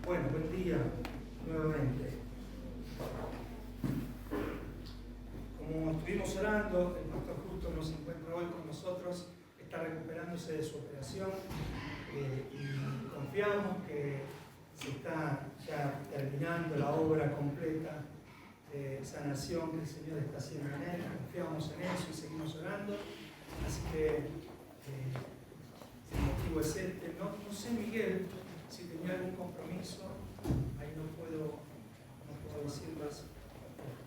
Bueno, buen día nuevamente. Como estuvimos orando, el pastor justo nos encuentra hoy con nosotros, está recuperándose de su operación y confiamos que se está ya terminando la obra completa de sanación que el Señor está haciendo en él. Confiamos en eso y seguimos orando. Así que el motivo es este. No sé, Miguel, si tenía algún compromiso, ahí no puedo decir más.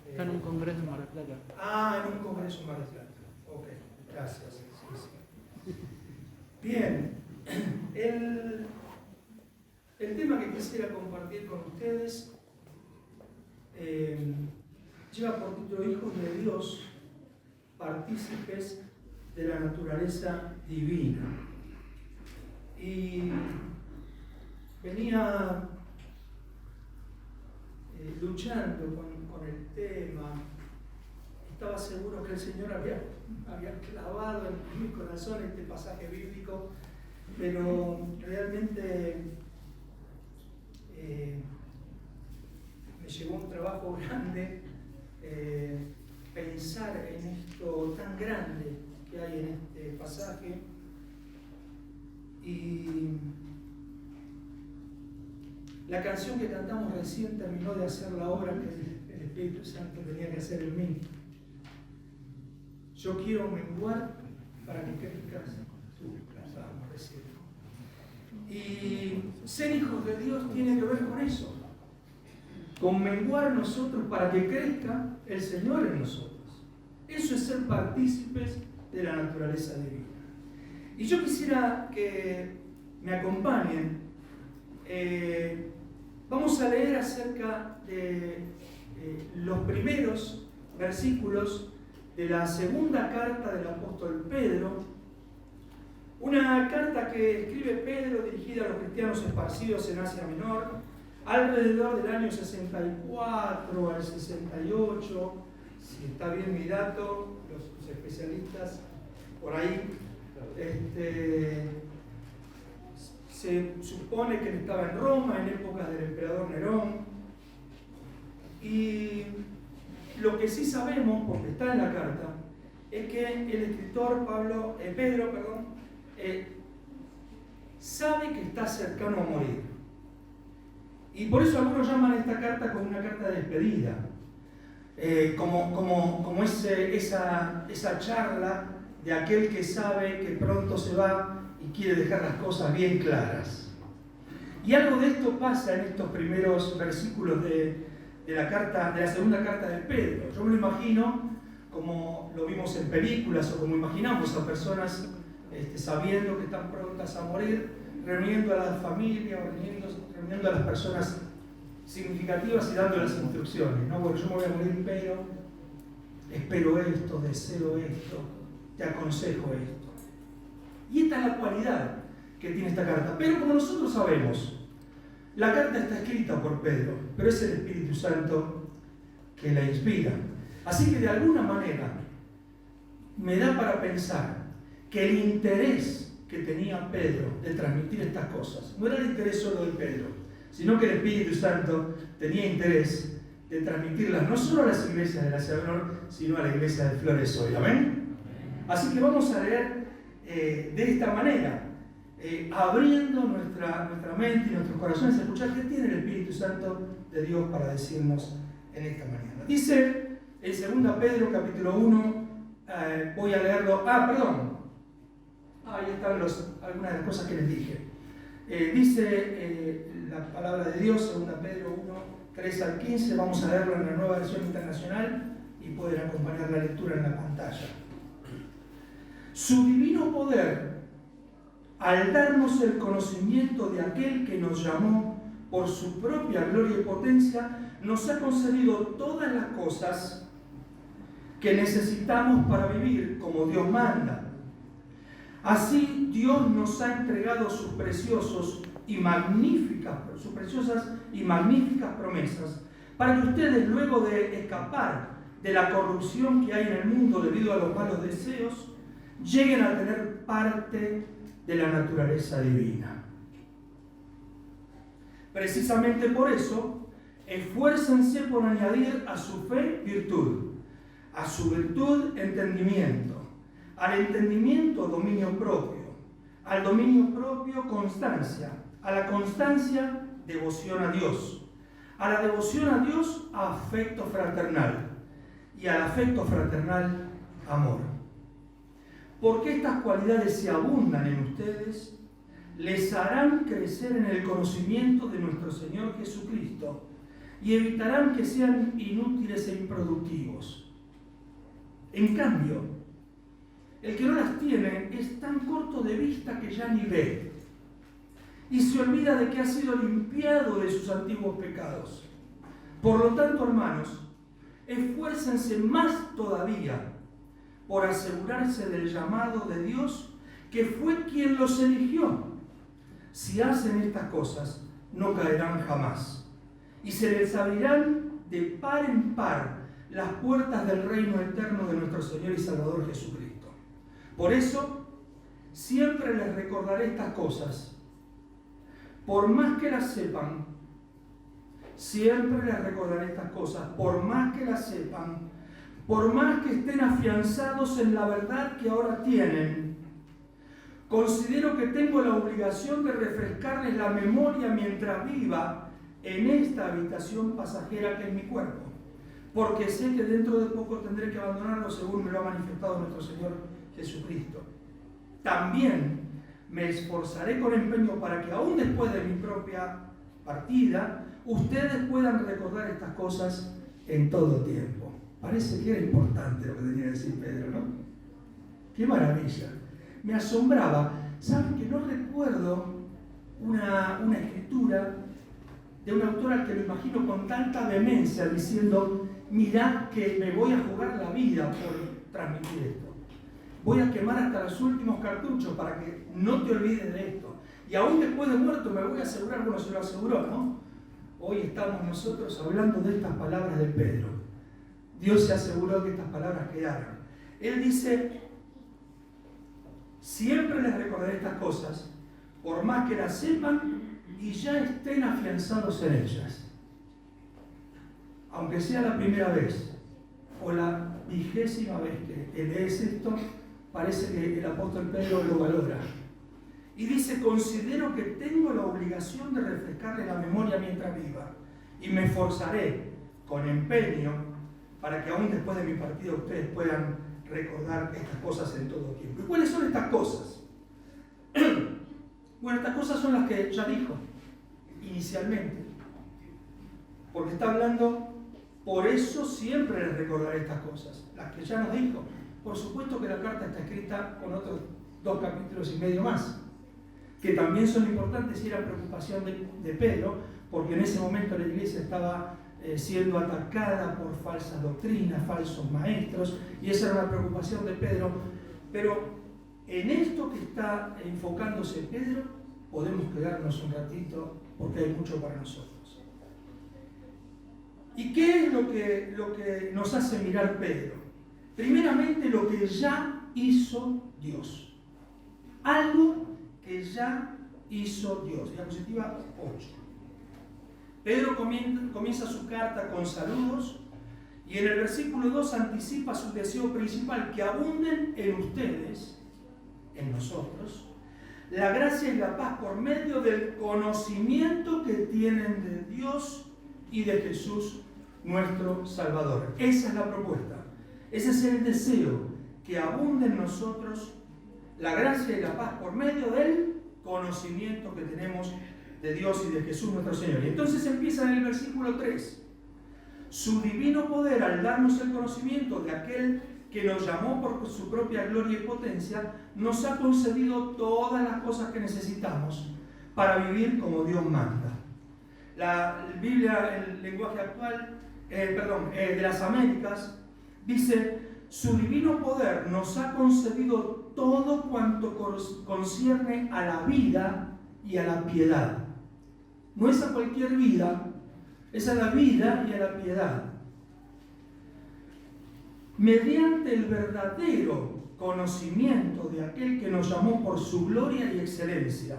Está en un congreso en Mar del Plata. Ah, en un congreso en Mar del Plata. Ok, gracias. Sí. Bien, el tema que quisiera compartir con ustedes lleva por título Hijos de Dios, partícipes de la naturaleza divina. Y venía luchando con el tema. Estaba seguro que el Señor había clavado en mi corazón este pasaje bíblico, pero realmente me llevó un trabajo grande pensar en esto tan grande que hay en este pasaje. Y la canción que cantamos recién terminó de hacer la obra que el Espíritu Santo tenía que hacer en mí. Yo quiero menguar para que crezcas tú, cantábamos recién. Y ser hijos de Dios tiene que ver con eso, con menguar nosotros para que crezca el Señor en nosotros. Eso es ser partícipes de la naturaleza divina. Y yo quisiera que me acompañen. Vamos a leer acerca de los primeros versículos de la segunda carta del apóstol Pedro, una carta que escribe Pedro dirigida a los cristianos esparcidos en Asia Menor, alrededor del año 64 al 68, si está bien mi dato, los especialistas por ahí, se supone que él estaba en Roma en épocas del emperador Nerón. Y lo que sí sabemos, porque está en la carta, es que el escritor Pedro, sabe que está cercano a morir. Y por eso algunos llaman esta carta como una carta de despedida, como esa charla de aquel que sabe que pronto se va y quiere dejar las cosas bien claras. Y algo de esto pasa en estos primeros versículos de la segunda carta de Pedro. Yo me lo imagino como lo vimos en películas o como imaginamos a personas sabiendo que están prontas a morir, reuniendo a la familia, reuniendo a las personas significativas y dando las instrucciones, ¿no? Bueno, yo me voy a morir, pero espero esto, deseo esto, te aconsejo esto. Y esta es la cualidad que tiene esta carta. Pero como nosotros sabemos, la carta está escrita por Pedro, pero es el Espíritu Santo que la inspira. Así que de alguna manera me da para pensar que el interés que tenía Pedro de transmitir estas cosas no era el interés solo de Pedro, sino que el Espíritu Santo tenía interés de transmitirlas no solo a las iglesias de la Asia Menor, sino a la iglesia de Flores hoy. ¿Amén? Así que vamos a leer de esta manera, abriendo nuestra mente y nuestros corazones a escuchar qué tiene el Espíritu Santo de Dios para decirnos en esta mañana. Dice en 2 Pedro capítulo 1, voy a leerlo, ahí están algunas de las cosas que les dije. Dice la palabra de Dios, 2 Pedro 1, 3 al 15, vamos a leerlo en la Nueva Versión Internacional y pueden acompañar la lectura en la pantalla. Su divino poder, al darnos el conocimiento de aquel que nos llamó por su propia gloria y potencia, nos ha concedido todas las cosas que necesitamos para vivir como Dios manda. Así Dios nos ha entregado sus preciosas y magníficas promesas, para que ustedes, luego de escapar de la corrupción que hay en el mundo debido a los malos deseos, lleguen a tener parte de la naturaleza divina. Precisamente por eso, esfuércense por añadir a su fe virtud, a su virtud entendimiento, al entendimiento dominio propio, al dominio propio constancia, a la constancia devoción a Dios, a la devoción a Dios afecto fraternal y al afecto fraternal amor. Porque estas cualidades se abundan en ustedes, les harán crecer en el conocimiento de nuestro Señor Jesucristo y evitarán que sean inútiles e improductivos. En cambio, el que no las tiene es tan corto de vista que ya ni ve y se olvida de que ha sido limpiado de sus antiguos pecados. Por lo tanto, hermanos, esfuércense más todavía por asegurarse del llamado de Dios, que fue quien los eligió. Si hacen estas cosas, no caerán jamás, y se les abrirán de par en par las puertas del reino eterno de nuestro Señor y Salvador Jesucristo. Por eso, siempre les recordaré estas cosas, por más que las sepan. Siempre les recordaré estas cosas, por más que las sepan, por más que estén afianzados en la verdad que ahora tienen. Considero que tengo la obligación de refrescarles la memoria mientras viva en esta habitación pasajera que es mi cuerpo, porque sé que dentro de poco tendré que abandonarlo según me lo ha manifestado nuestro Señor Jesucristo. También me esforzaré con empeño para que aún después de mi propia partida, ustedes puedan recordar estas cosas en todo tiempo. Parece que era importante lo que tenía que decir Pedro, ¿no? ¡Qué maravilla! Me asombraba. ¿Saben que no recuerdo una escritura de un autor al que lo imagino con tanta vehemencia diciendo: mirad que me voy a jugar la vida por transmitir esto. Voy a quemar hasta los últimos cartuchos para que no te olvides de esto. Y aún después de muerto me voy a asegurar, bueno, se lo aseguró, ¿no? Hoy estamos nosotros hablando de estas palabras de Pedro. Dios se aseguró que estas palabras quedaran. Él dice: siempre les recordaré estas cosas, por más que las sepan y ya estén afianzados en ellas. Aunque sea la primera vez o la 20ª vez que lees esto, parece que el apóstol Pedro lo valora. Y dice: considero que tengo la obligación de refrescarle la memoria mientras viva, y me esforzaré con empeño para que aún después de mi partida ustedes puedan recordar estas cosas en todo tiempo. ¿Y cuáles son estas cosas? Bueno, estas cosas son las que ya dijo inicialmente, porque está hablando: por eso siempre les recordaré estas cosas, las que ya nos dijo. Por supuesto que la carta está escrita con otros 2 capítulos y medio más, que también son importantes y era preocupación de Pedro, porque en ese momento la iglesia estaba siendo atacada por falsas doctrinas, falsos maestros, y esa era una preocupación de Pedro. Pero en esto que está enfocándose Pedro, podemos quedarnos un ratito, porque hay mucho para nosotros. ¿Y qué es lo que nos hace mirar Pedro? Primeramente, lo que ya hizo Dios. Algo que ya hizo Dios. Diapositiva 8. Pedro comienza su carta con saludos y en el versículo 2 anticipa su deseo principal: que abunden en ustedes, en nosotros, la gracia y la paz por medio del conocimiento que tienen de Dios y de Jesús nuestro Salvador. Esa es la propuesta. Ese es el deseo, que abunde en nosotros la gracia y la paz por medio del conocimiento que tenemos de Dios y de Jesús nuestro Señor. Y entonces empieza en el versículo 3. Su divino poder, al darnos el conocimiento de aquel que nos llamó por su propia gloria y potencia, nos ha concedido todas las cosas que necesitamos para vivir como Dios manda. La Biblia, el lenguaje actual, de las Américas, dice: su divino poder nos ha concedido todo cuanto concierne a la vida y a la piedad. No es a cualquier vida, es a la vida y a la piedad. Mediante el verdadero conocimiento de aquel que nos llamó por su gloria y excelencia,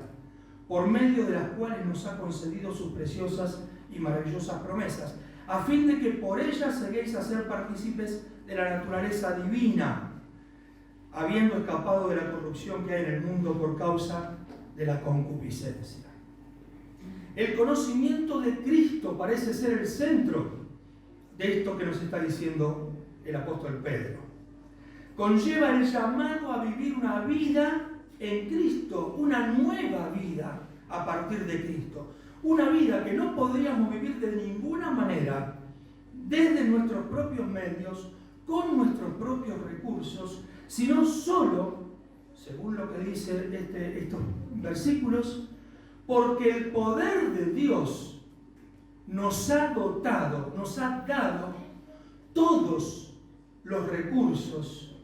por medio de las cuales nos ha concedido sus preciosas y maravillosas promesas, a fin de que por ellas lleguéis a ser partícipes de la naturaleza divina, habiendo escapado de la corrupción que hay en el mundo por causa de la concupiscencia. El conocimiento de Cristo parece ser el centro de esto que nos está diciendo el apóstol Pedro. Conlleva el llamado a vivir una vida en Cristo, una nueva vida a partir de Cristo. Una vida que no podríamos vivir de ninguna manera desde nuestros propios medios, con nuestros propios recursos, sino solo, según lo que dice estos versículos, porque el poder de Dios nos ha dotado, nos ha dado todos los recursos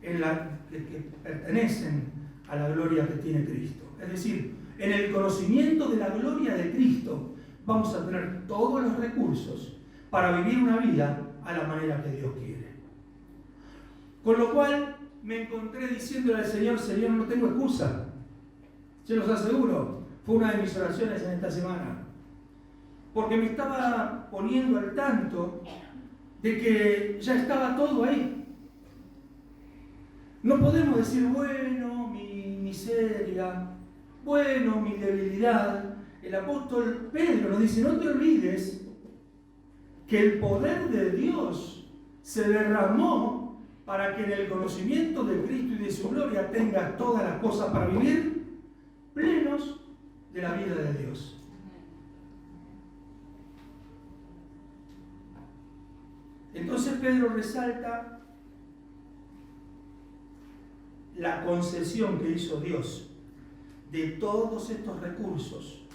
que pertenecen a la gloria que tiene Cristo. Es decir, en el conocimiento de la gloria de Cristo vamos a tener todos los recursos para vivir una vida a la manera que Dios quiere. Con lo cual me encontré diciéndole al Señor: Señor, no tengo excusa. Se los aseguro, fue una de mis oraciones en esta semana. Porque me estaba poniendo al tanto de que ya estaba todo ahí. No podemos decir: bueno, mi miseria, bueno, mi debilidad. El apóstol Pedro nos dice: no te olvides que el poder de Dios se derramó para que en el conocimiento de Cristo y de su gloria tengas todas las cosas para vivir plenos de la vida de Dios. Entonces Pedro resalta la concesión que hizo Dios de todos estos recursos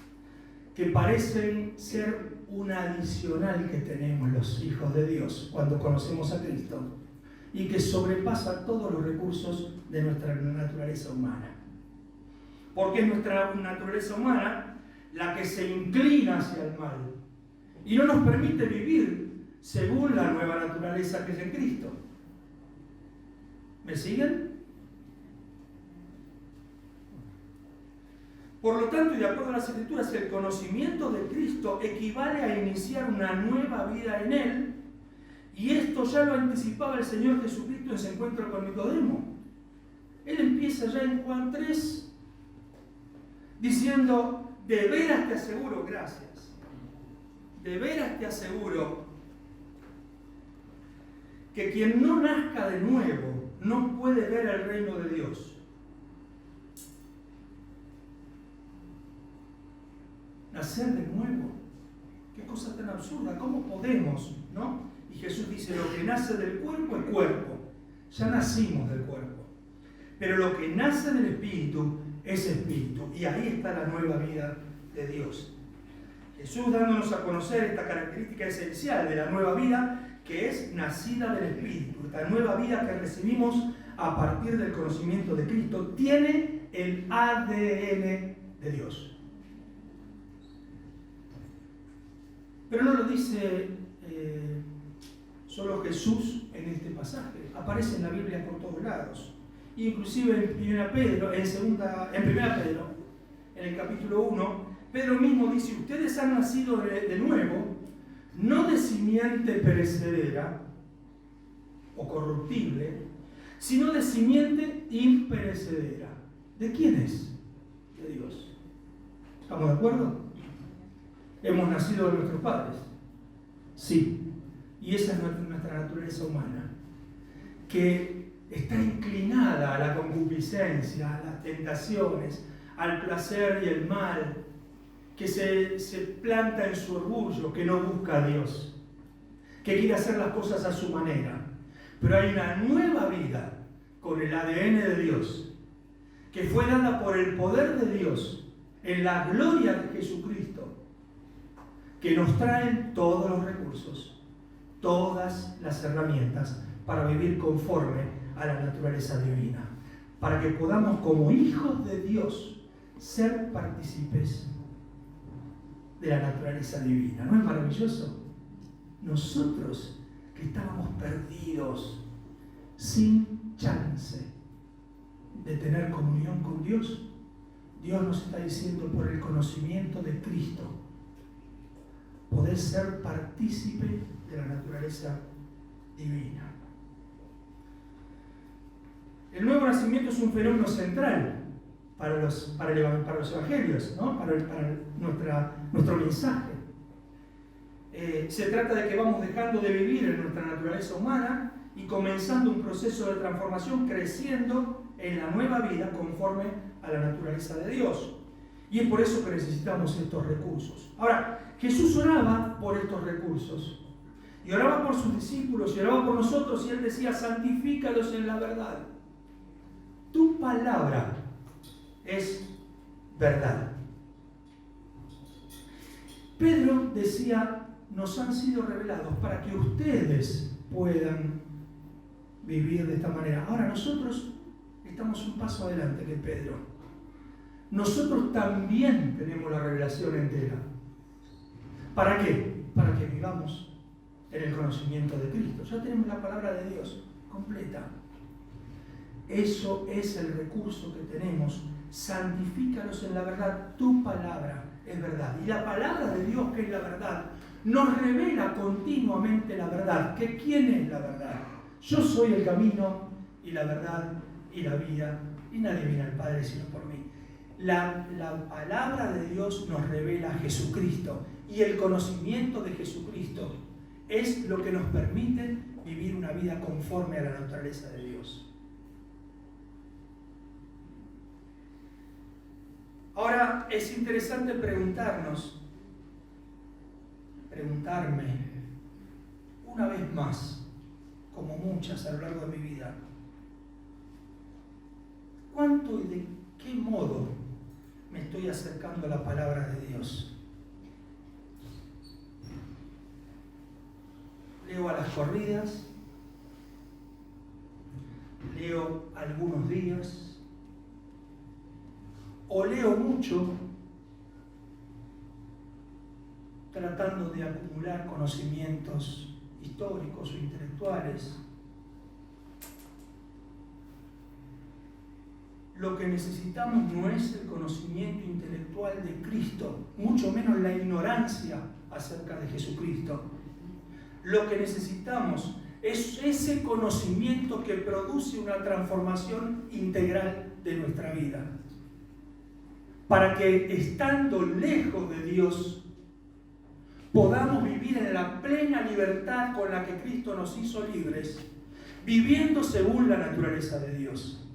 que parecen ser un adicional que tenemos los hijos de Dios cuando conocemos a Cristo y que sobrepasa todos los recursos de nuestra naturaleza humana. Porque es nuestra naturaleza humana la que se inclina hacia el mal y no nos permite vivir según la nueva naturaleza que es en Cristo. ¿Me siguen? Por lo tanto, y de acuerdo a las Escrituras, el conocimiento de Cristo equivale a iniciar una nueva vida en Él, y esto ya lo anticipaba el Señor Jesucristo en su encuentro con Nicodemo. Él empieza ya en Juan 3 diciendo: de veras te aseguro, gracias, de veras te aseguro que quien no nazca de nuevo no puede ver el reino de Dios. Nacer de nuevo, qué cosa tan absurda, ¿cómo podemos, no? Y Jesús dice: lo que nace del cuerpo es cuerpo, ya nacimos del cuerpo, pero lo que nace del espíritu es espíritu, y ahí está la nueva vida de Dios. Jesús dándonos a conocer esta característica esencial de la nueva vida, que es nacida del espíritu. Esta nueva vida que recibimos a partir del conocimiento de Cristo tiene el ADN de Dios. Pero no lo dice solo Jesús en este pasaje, aparece en la Biblia por todos lados. Inclusive en 1 Pedro, en el capítulo 1, Pedro mismo dice: ustedes han nacido de nuevo, no de simiente perecedera o corruptible, sino de simiente imperecedera. ¿De quién es? De Dios. ¿Estamos de acuerdo? ¿Hemos nacido de nuestros padres? Sí. Y esa es nuestra naturaleza humana, que está inclinada a la concupiscencia, a las tentaciones, al placer y el mal, que se planta en su orgullo, que no busca a Dios, que quiere hacer las cosas a su manera. Pero hay una nueva vida con el ADN de Dios, que fue dada por el poder de Dios en la gloria de Jesucristo, que nos traen todos los recursos, todas las herramientas para vivir conforme a la naturaleza divina, para que podamos como hijos de Dios ser partícipes de la naturaleza divina. ¿No es maravilloso? Nosotros que estábamos perdidos, sin chance de tener comunión con Dios, Dios nos está diciendo, por el conocimiento de Cristo, podés ser partícipe de la naturaleza divina. El nuevo nacimiento es un fenómeno central para los evangelios, ¿no? para nuestro mensaje. Se trata de que vamos dejando de vivir en nuestra naturaleza humana y comenzando un proceso de transformación, creciendo en la nueva vida conforme a la naturaleza de Dios. Y es por eso que necesitamos estos recursos. Ahora, Jesús oraba por estos recursos. Y oraba por sus discípulos, y oraba por nosotros, y Él decía, santifícalos en la verdad. Tu palabra es verdad. Pedro decía, nos han sido revelados para que ustedes puedan vivir de esta manera. Ahora nosotros estamos un paso adelante que Pedro. Nosotros también tenemos la revelación entera. ¿Para qué? Para que vivamos en el conocimiento de Cristo. Ya tenemos la palabra de Dios completa. Eso es el recurso que tenemos. Santifícalos en la verdad. Tu palabra es verdad. Y la palabra de Dios, que es la verdad, nos revela continuamente la verdad. ¿Que quién es la verdad? Yo soy el camino y la verdad y la vida, y nadie viene al Padre sino por mí. La palabra de Dios nos revela a Jesucristo, y el conocimiento de Jesucristo es lo que nos permite vivir una vida conforme a la naturaleza de Dios. Ahora es interesante preguntarme una vez más, como muchas a lo largo de mi vida, ¿cuánto y de qué modo me estoy acercando a la palabra de Dios? Leo a las corridas, leo algunos días, o leo mucho tratando de acumular conocimientos históricos o intelectuales. Lo que necesitamos no es el conocimiento intelectual de Cristo, mucho menos la ignorancia acerca de Jesucristo. Lo que necesitamos es ese conocimiento que produce una transformación integral de nuestra vida. Para que, estando lejos de Dios, podamos vivir en la plena libertad con la que Cristo nos hizo libres, viviendo según la naturaleza de Dios,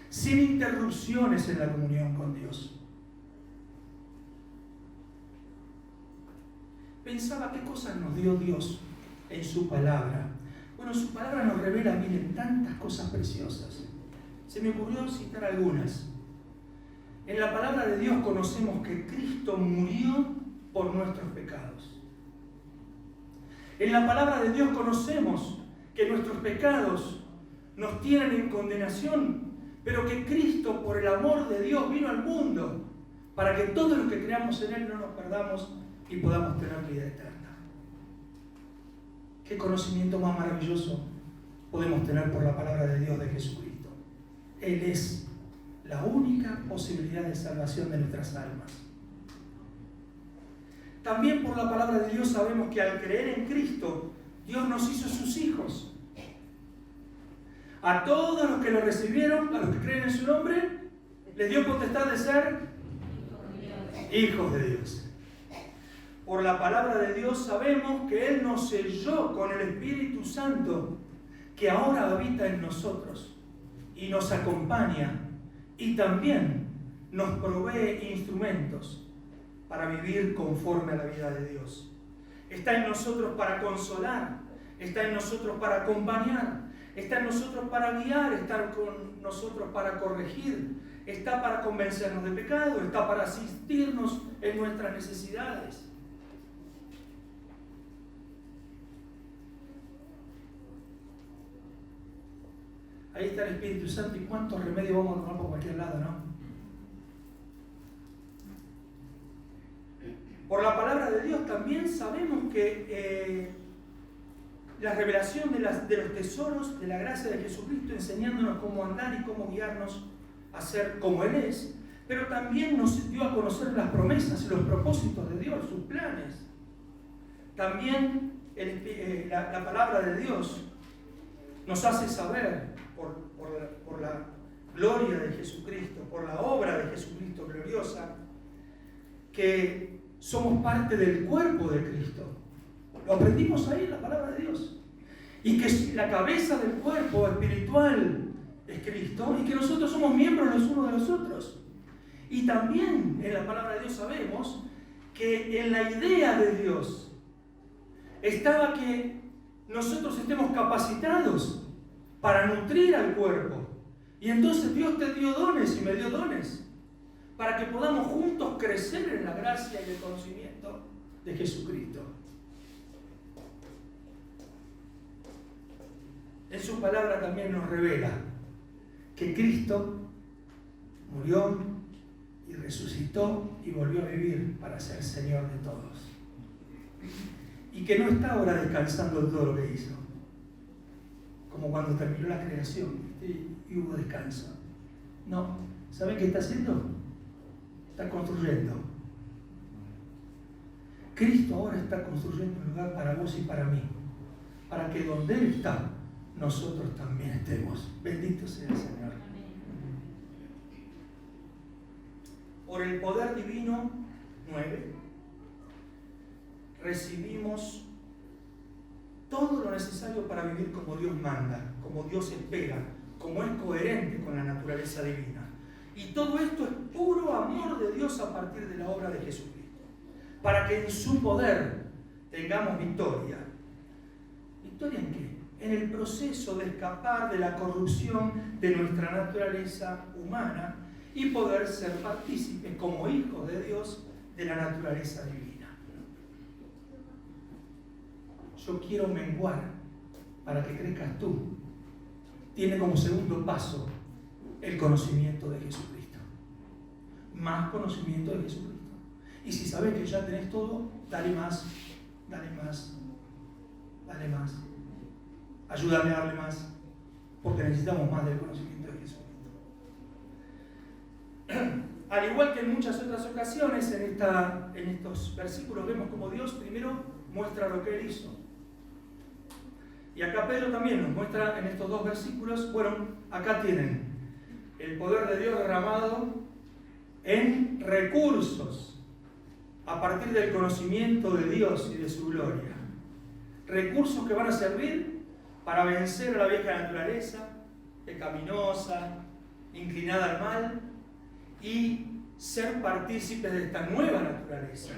sin interrupciones en la comunión con Dios. Pensaba qué cosas nos dio Dios en su palabra. Bueno, su palabra nos revela, miren, tantas cosas preciosas. Se me ocurrió citar algunas. En la palabra de Dios conocemos que Cristo murió por nuestros pecados. En la palabra de Dios conocemos que nuestros pecados nos tienen en condenación, pero que Cristo, por el amor de Dios, vino al mundo para que todos los que creamos en Él no nos perdamos y podamos tener vida eterna. ¿Qué conocimiento más maravilloso podemos tener por la palabra de Dios de Jesucristo? Él es la única posibilidad de salvación de nuestras almas. También por la palabra de Dios sabemos que al creer en Cristo, Dios nos hizo sus hijos. A todos los que lo recibieron, a los que creen en su nombre, les dio potestad de ser hijos de Dios. Por la palabra de Dios sabemos que Él nos selló con el Espíritu Santo que ahora habita en nosotros y nos acompaña y también nos provee instrumentos para vivir conforme a la vida de Dios. Está en nosotros para consolar, está en nosotros para acompañar, está en nosotros para guiar, está con nosotros para corregir, está para convencernos de pecado, está para asistirnos en nuestras necesidades. ahí está el Espíritu Santo y cuántos remedios vamos a tomar por cualquier lado, ¿no? Por la palabra de Dios también sabemos que la revelación de los tesoros de la gracia de Jesucristo, enseñándonos cómo andar y cómo guiarnos a ser como Él es, pero también nos dio a conocer las promesas y los propósitos de Dios, sus planes. También la palabra de Dios nos hace saber, por la gloria de Jesucristo, por la obra de Jesucristo gloriosa, que somos parte del cuerpo de Cristo. Lo aprendimos ahí en la palabra de Dios. Y que la cabeza del cuerpo espiritual es Cristo y que nosotros somos miembros los unos de los otros. Y también en la palabra de Dios sabemos que en la idea de Dios estaba que nosotros estemos capacitados para nutrir al cuerpo. Y entonces Dios te dio dones y me dio dones para que podamos juntos crecer en la gracia y el conocimiento de Jesucristo. En su palabra también nos revela que Cristo murió y resucitó y volvió a vivir para ser Señor de todos. Y que no está ahora descansando de todo lo que hizo, como cuando terminó la creación y hubo descanso. No, ¿saben qué está haciendo? Está construyendo. Cristo ahora está construyendo un lugar para vos y para mí, para que donde Él está, nosotros también estemos. Bendito sea el Señor. Por el poder divino, 9, recibimos todo lo necesario para vivir como Dios manda, como Dios espera, como es coherente con la naturaleza divina. Y todo esto es puro amor de Dios a partir de la obra de Jesucristo, para que en su poder tengamos victoria. ¿Victoria en qué? En el proceso de escapar de la corrupción de nuestra naturaleza humana y poder ser partícipes como hijos de Dios de la naturaleza divina. Yo quiero menguar para que crezcas tú. Tiene como segundo paso el conocimiento de Jesucristo. Más conocimiento de Jesucristo. Y si sabes que ya tenés todo, dale más, dale más, dale más. Ayúdame a darle más, porque necesitamos más del conocimiento de Jesucristo. Al igual que en muchas otras ocasiones, en estos versículos vemos como Dios primero muestra lo que Él hizo. Y acá Pedro también nos muestra en estos dos versículos, bueno, acá tienen el poder de Dios derramado en recursos a partir del conocimiento de Dios y de su gloria. Recursos que van a servir para vencer a la vieja naturaleza, pecaminosa, inclinada al mal, y ser partícipes de esta nueva naturaleza.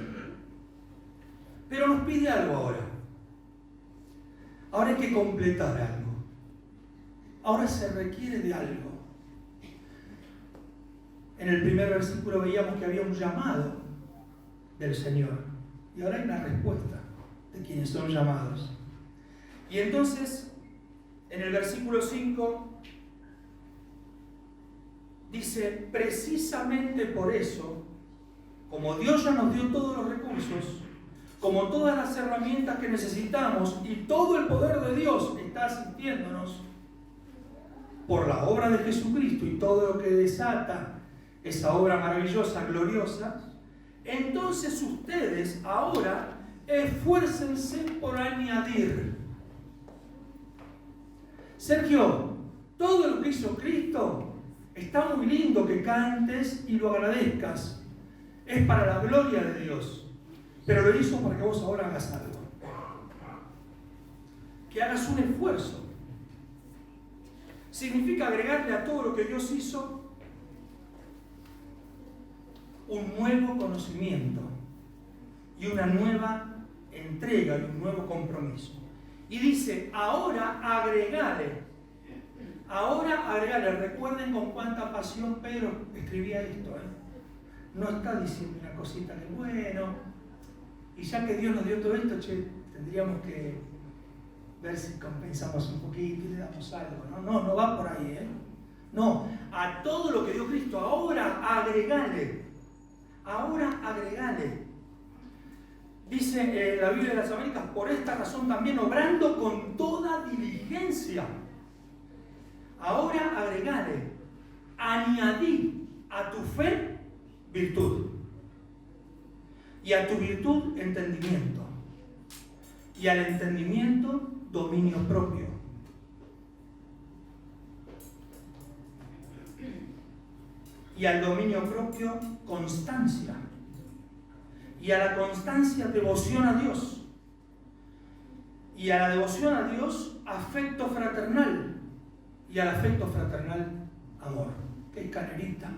Pero nos pide algo ahora. Ahora hay que completar algo. Ahora se requiere de algo. En el primer versículo veíamos que había un llamado del Señor. Y ahora hay una respuesta de quienes son llamados. Y entonces, en el versículo 5, dice, precisamente por eso, como Dios ya nos dio todos los recursos, como todas las herramientas que necesitamos y todo el poder de Dios está asistiéndonos por la obra de Jesucristo y todo lo que desata esa obra maravillosa, gloriosa, entonces ustedes ahora esfuércense por añadir. Sergio, todo lo que hizo Cristo está muy lindo que cantes y lo agradezcas. Es para la gloria de Dios. Pero lo hizo para que vos ahora hagas algo. Que hagas un esfuerzo. Significa agregarle a todo lo que Dios hizo un nuevo conocimiento y una nueva entrega y un nuevo compromiso. Y dice, ahora agregale. Ahora agregale. Recuerden con cuánta pasión Pedro escribía esto. No está diciendo una cosita que bueno, y ya que Dios nos dio todo esto, tendríamos que ver si compensamos un poquito y le damos algo. No va por ahí, ¿eh? No, a todo lo que dio Cristo, ahora agregale. Dice la Biblia de las Américas, por esta razón también obrando con toda diligencia. Ahora agregale, añadí a tu fe virtud, y a tu virtud entendimiento, y al entendimiento dominio propio, y al dominio propio constancia, y a la constancia devoción a Dios, y a la devoción a Dios afecto fraternal, y al afecto fraternal amor. ¡Qué escalerita!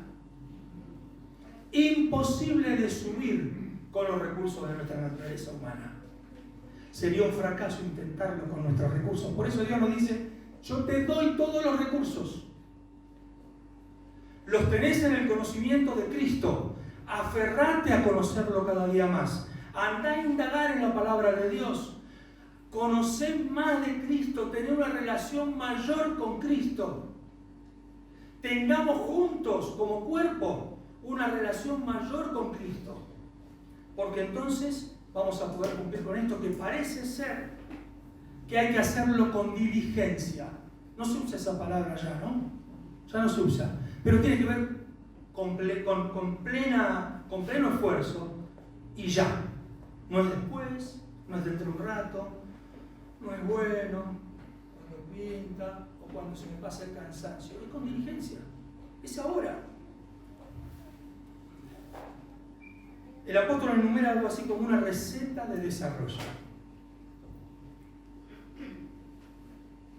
Imposible de subir con los recursos de nuestra naturaleza humana. Sería un fracaso intentarlo con nuestros recursos. Por eso Dios nos dice, yo te doy todos los recursos. Los tenés en el conocimiento de Cristo. Aferrate a conocerlo cada día más. Andá a indagar en la palabra de Dios. Conocer más de Cristo, tener una relación mayor con Cristo. Tengamos juntos como cuerpo una relación mayor con Cristo. Porque entonces vamos a poder cumplir con esto que parece ser que hay que hacerlo con diligencia. No se usa esa palabra ya, ¿no? Ya no se usa. Pero tiene que ver con pleno esfuerzo y ya. No es después, no es dentro de un rato, no es bueno, cuando pinta o cuando se me pasa el cansancio. Es con diligencia. Es ahora. El apóstol enumera algo así como una receta de desarrollo.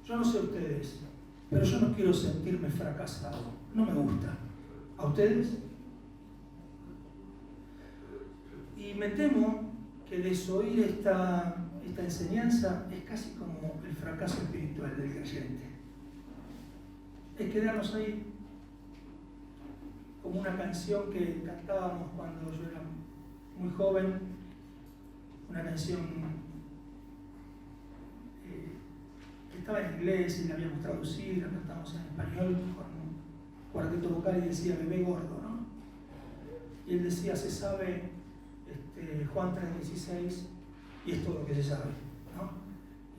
Yo no sé ustedes, pero yo no quiero sentirme fracasado. No me gusta. ¿A ustedes? Y me temo que desoír esta enseñanza es casi como el fracaso espiritual del creyente. Es quedarnos ahí como una canción que cantábamos cuando yo era muy joven, una canción que estaba en inglés y la habíamos traducido, la cantamos en español con un cuarteto vocal y decía bebé gordo, ¿no? Y él decía, se sabe Juan 3:16 y es todo lo que se sabe, ¿no?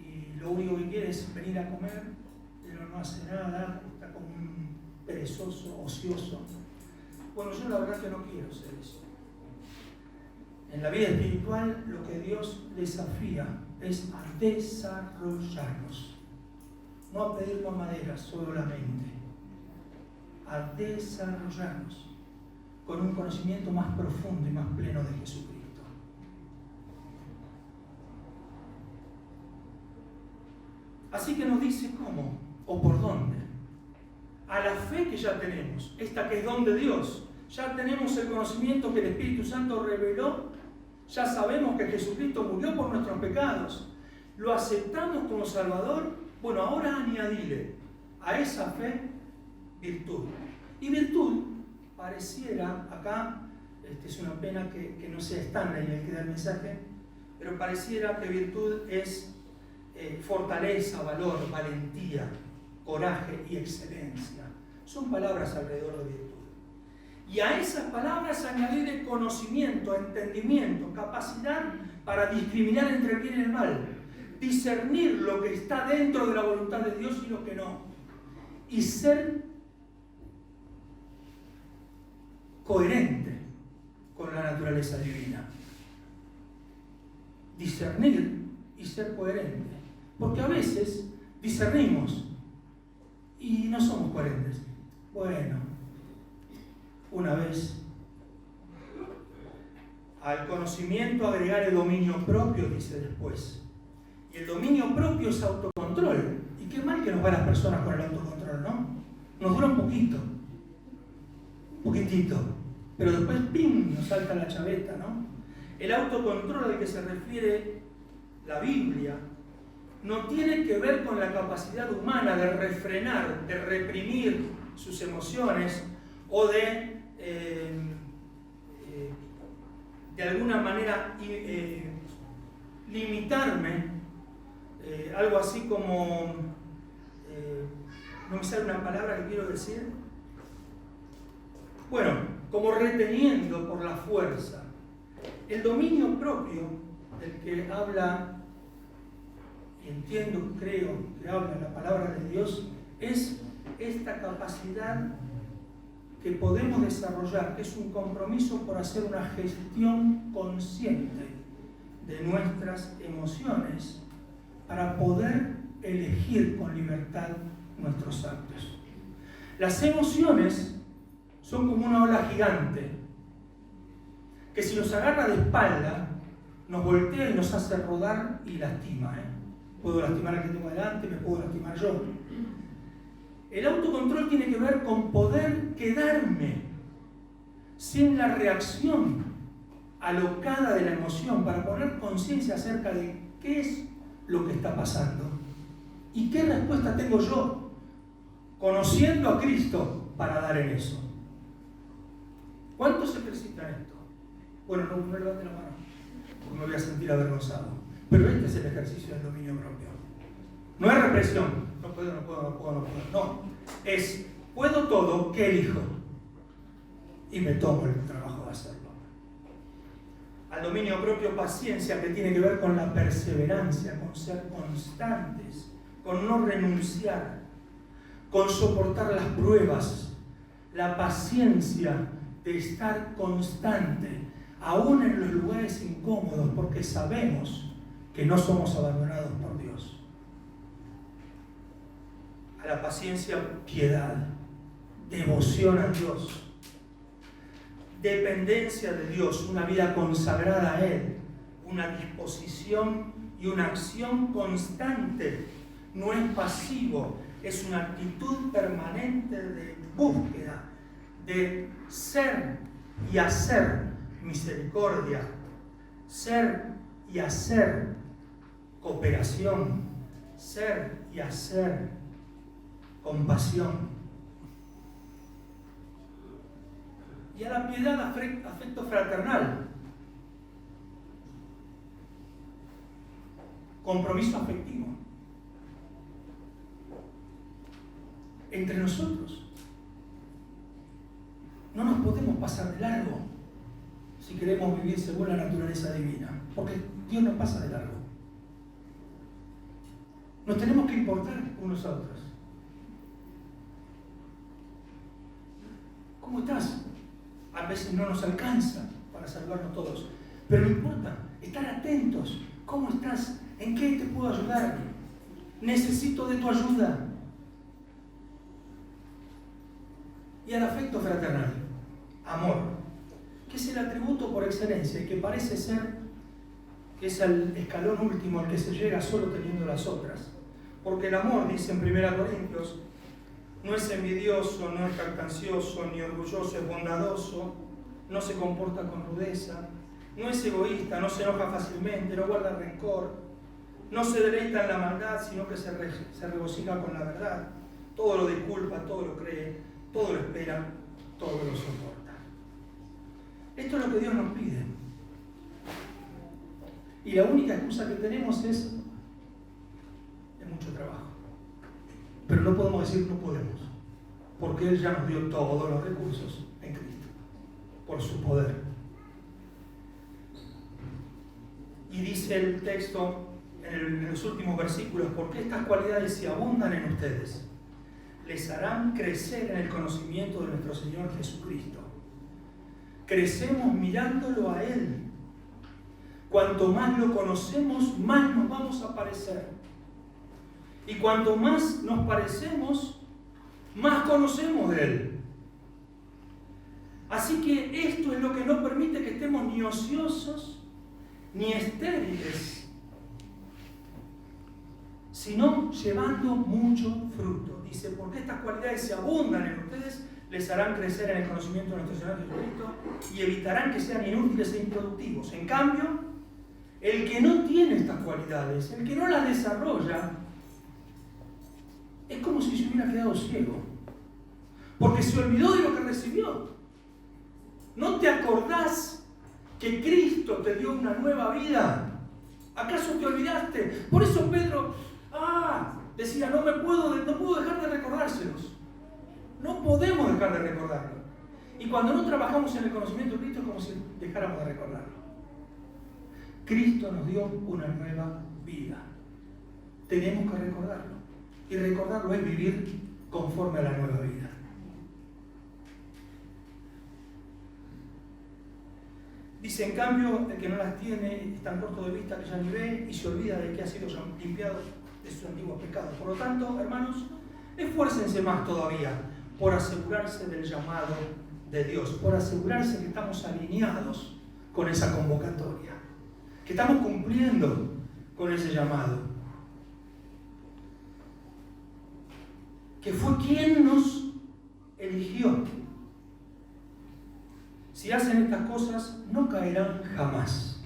Y lo único que quiere es venir a comer, pero no hace nada, está como un perezoso, ocioso. Bueno, yo la verdad que no quiero ser eso. En la vida espiritual lo que Dios desafía es a desarrollarnos, no a pedir mamaderas solamente, a desarrollarnos con un conocimiento más profundo y más pleno de Jesucristo. Así que nos dice cómo o por dónde. A la fe que ya tenemos, esta que es don de Dios, ya tenemos el conocimiento que el Espíritu Santo reveló. Ya sabemos que Jesucristo murió por nuestros pecados. Lo aceptamos como Salvador. Bueno, ahora añadile a esa fe virtud. Y virtud pareciera, acá, es una pena que no sea Stanley el que da el mensaje, pero pareciera que virtud es fortaleza, valor, valentía, coraje y excelencia. Son palabras alrededor de virtud. Y a esas palabras añadirle conocimiento, entendimiento, capacidad para discriminar entre el bien y el mal, discernir lo que está dentro de la voluntad de Dios y lo que no, y ser coherente con la naturaleza divina. Discernir y ser coherente. Porque a veces discernimos y no somos coherentes. Bueno, una vez, al conocimiento agregar el dominio propio, dice después. Y el dominio propio es autocontrol. Y qué mal que nos van las personas con el autocontrol, ¿no? Nos dura un poquito, un poquitito, pero después ¡pim!, nos salta la chaveta, ¿no? El autocontrol al que se refiere la Biblia no tiene que ver con la capacidad humana de refrenar, de reprimir sus emociones o de alguna manera limitarme algo así como, no me sale una palabra que quiero decir, bueno, como reteniendo por la fuerza. El dominio propio del que habla, y entiendo, creo que habla la palabra de Dios, es esta capacidad que podemos desarrollar, que es un compromiso por hacer una gestión consciente de nuestras emociones para poder elegir con libertad nuestros actos. Las emociones son como una ola gigante que si nos agarra de espalda nos voltea y nos hace rodar y lastima. Puedo lastimar al que tengo delante, me puedo lastimar yo. El autocontrol tiene que ver con poder quedarme sin la reacción alocada de la emoción para poner conciencia acerca de qué es lo que está pasando y qué respuesta tengo yo, conociendo a Cristo, para dar en eso. ¿Cuántos ejercitan esto? Bueno, no levanten la mano, porque me voy a sentir avergonzado. Pero este es el ejercicio del dominio propio. No es represión. No puedo. No. Es, puedo todo, ¿qué elijo? Y me tomo el trabajo de hacerlo. Al dominio propio, paciencia, que tiene que ver con la perseverancia, con ser constantes, con no renunciar, con soportar las pruebas, la paciencia de estar constante, aún en los lugares incómodos, porque sabemos que no somos abandonados por Dios. A la paciencia, piedad, devoción a Dios, dependencia de Dios, una vida consagrada a Él, una disposición y una acción constante. No es pasivo, es una actitud permanente de búsqueda, de ser y hacer misericordia, ser y hacer cooperación, ser y hacer compasión. Y a la piedad, afecto fraternal, compromiso afectivo entre nosotros. No nos podemos pasar de largo si queremos vivir según la naturaleza divina, porque Dios no pasa de largo. Nos tenemos que importar unos a otros. ¿Cómo estás? A veces no nos alcanza para salvarnos todos, pero no importa, estar atentos. ¿Cómo estás? ¿En qué te puedo ayudar? Necesito de tu ayuda. Y al afecto fraternal, amor, que es el atributo por excelencia y que parece ser que es el escalón último al que se llega solo teniendo las otras. Porque el amor, dice en 1 Corintios, no es envidioso, no es jactancioso, ni orgulloso, es bondadoso, no se comporta con rudeza, no es egoísta, no se enoja fácilmente, no guarda rencor, no se deleita en la maldad, sino que se regocija con la verdad. Todo lo disculpa, todo lo cree, todo lo espera, todo lo soporta. Esto es lo que Dios nos pide. Y la única excusa que tenemos es mucho trabajo. Pero no podemos decir no podemos, porque Él ya nos dio todos los recursos en Cristo, por su poder. Y dice el texto en los últimos versículos, porque estas cualidades, si abundan en ustedes, les harán crecer en el conocimiento de nuestro Señor Jesucristo. Crecemos mirándolo a Él. Cuanto más lo conocemos, más nos vamos a parecer. Y cuanto más nos parecemos, más conocemos de Él. Así que esto es lo que no permite que estemos ni ociosos ni estériles, sino llevando mucho fruto. Dice, porque estas cualidades se abundan en ustedes, les harán crecer en el conocimiento de nuestro Señor Jesucristo y evitarán que sean inútiles e improductivos. En cambio, el que no tiene estas cualidades, el que no las desarrolla, es como si se hubiera quedado ciego, porque se olvidó de lo que recibió. ¿No te acordás que Cristo te dio una nueva vida? ¿Acaso te olvidaste? Por eso Pedro decía, no puedo dejar de recordárselos. No podemos dejar de recordarlo. Y cuando no trabajamos en el conocimiento de Cristo es como si dejáramos de recordarlo. Cristo nos dio una nueva vida. Tenemos que recordarlo. Y recordarlo es vivir conforme a la nueva vida. Dice, en cambio, el que no las tiene es tan corto de vista que ya ni ve y se olvida de que ha sido limpiado de sus antiguos pecados. Por lo tanto, hermanos, esfuércense más todavía por asegurarse del llamado de Dios, por asegurarse que estamos alineados con esa convocatoria, que estamos cumpliendo con ese llamado, que fue quien nos eligió. Si hacen estas cosas, no caerán jamás.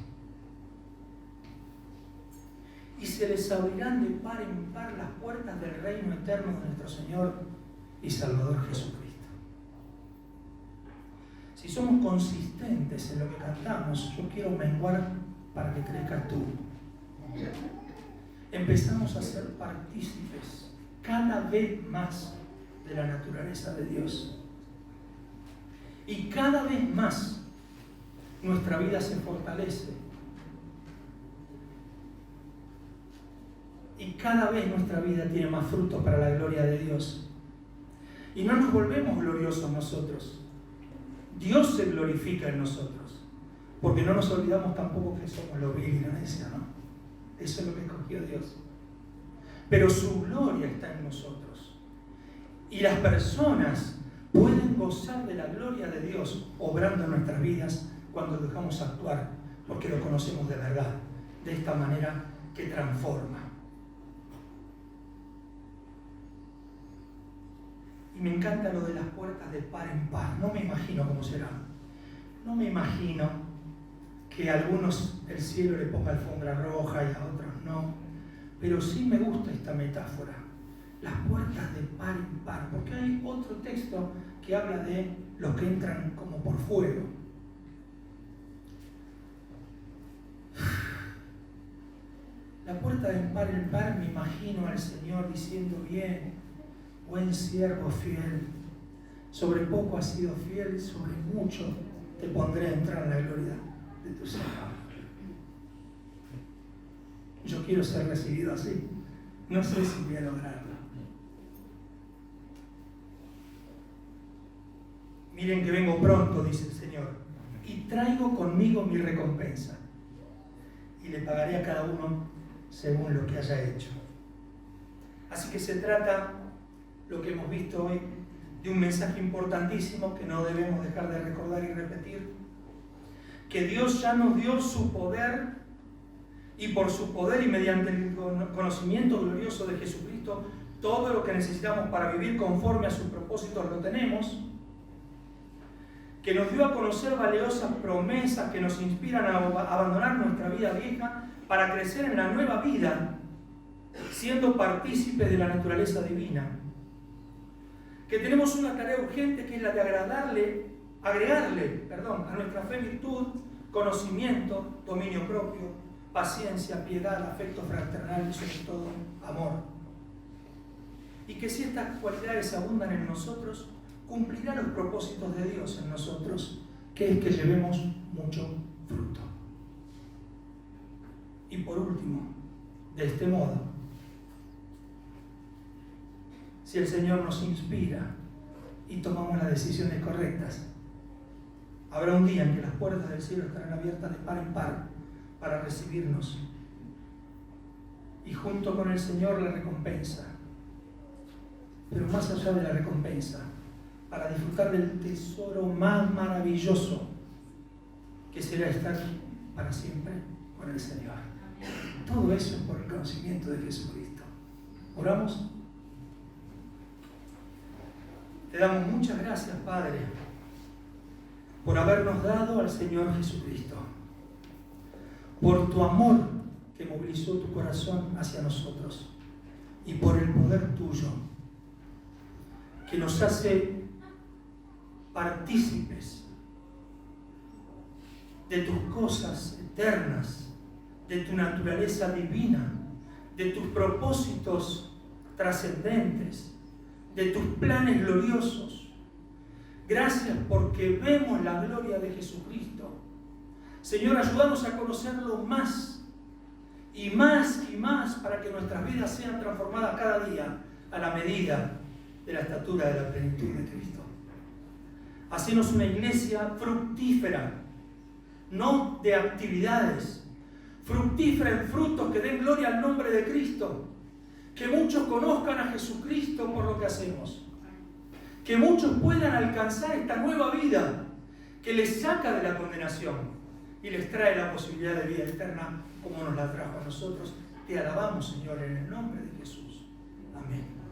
Y se les abrirán de par en par las puertas del reino eterno de nuestro Señor y Salvador Jesucristo. Si somos consistentes en lo que cantamos, yo quiero menguar para que crezcas tú. Empezamos a ser partícipes cada vez más de la naturaleza de Dios. Y cada vez más nuestra vida se fortalece. Y cada vez nuestra vida tiene más frutos para la gloria de Dios. Y no nos volvemos gloriosos nosotros. Dios se glorifica en nosotros. Porque no nos olvidamos tampoco que somos los vil y la necia, ¿no? Eso es lo que escogió Dios. Pero su gloria está en nosotros. Y las personas pueden gozar de la gloria de Dios obrando en nuestras vidas cuando dejamos actuar, porque lo conocemos de verdad, de esta manera que transforma. Y me encanta lo de las puertas de par en par. No me imagino cómo será. No me imagino que a algunos el cielo le ponga alfombra roja y a otros no. Pero sí me gusta esta metáfora. Las puertas de par en par. Porque hay otro texto que habla de los que entran como por fuego. La puerta de par en par, me imagino al Señor diciendo, bien, buen siervo fiel, sobre poco has sido fiel, sobre mucho te pondré a entrar en la gloria de tu Señor. Yo quiero ser recibido así. No sé si voy a lograrlo. Miren que vengo pronto, dice el Señor, y traigo conmigo mi recompensa, y le pagaré a cada uno según lo que haya hecho. Así que se trata, lo que hemos visto hoy, de un mensaje importantísimo que no debemos dejar de recordar y repetir, que Dios ya nos dio su poder, y por su poder y mediante el conocimiento glorioso de Jesucristo, todo lo que necesitamos para vivir conforme a sus propósitos lo tenemos, que nos dio a conocer valiosas promesas que nos inspiran a abandonar nuestra vida vieja para crecer en la nueva vida, siendo partícipes de la naturaleza divina. Que tenemos una tarea urgente que es la de agregarle a nuestra fe virtud, conocimiento, dominio propio, paciencia, piedad, afecto fraternal y sobre todo amor. Y que si estas cualidades abundan en nosotros, cumplirá los propósitos de Dios en nosotros, que es que llevemos mucho fruto. Y por último, de este modo, si el Señor nos inspira y tomamos las decisiones correctas, habrá un día en que las puertas del cielo estarán abiertas de par en par para recibirnos, y junto con el Señor la recompensa. Pero más allá de la recompensa, para disfrutar del tesoro más maravilloso que será estar para siempre con el Señor. Todo eso es por el conocimiento de Jesucristo. ¿Oramos? Te damos muchas gracias, Padre, por habernos dado al Señor Jesucristo, por tu amor que movilizó tu corazón hacia nosotros y por el poder tuyo que nos hace partícipes de tus cosas eternas de tu naturaleza divina, de tus propósitos trascendentes, de tus planes gloriosos. Gracias porque vemos la gloria de Jesucristo. Señor, ayúdanos a conocerlo más y más y más para que nuestras vidas sean transformadas cada día a la medida de la estatura de la plenitud de Cristo. Hacenos una iglesia fructífera, no de actividades, fructífera en frutos que den gloria al nombre de Cristo. Que muchos conozcan a Jesucristo por lo que hacemos. Que muchos puedan alcanzar esta nueva vida que les saca de la condenación y les trae la posibilidad de vida eterna como nos la trajo a nosotros. Te alabamos, Señor, en el nombre de Jesús. Amén.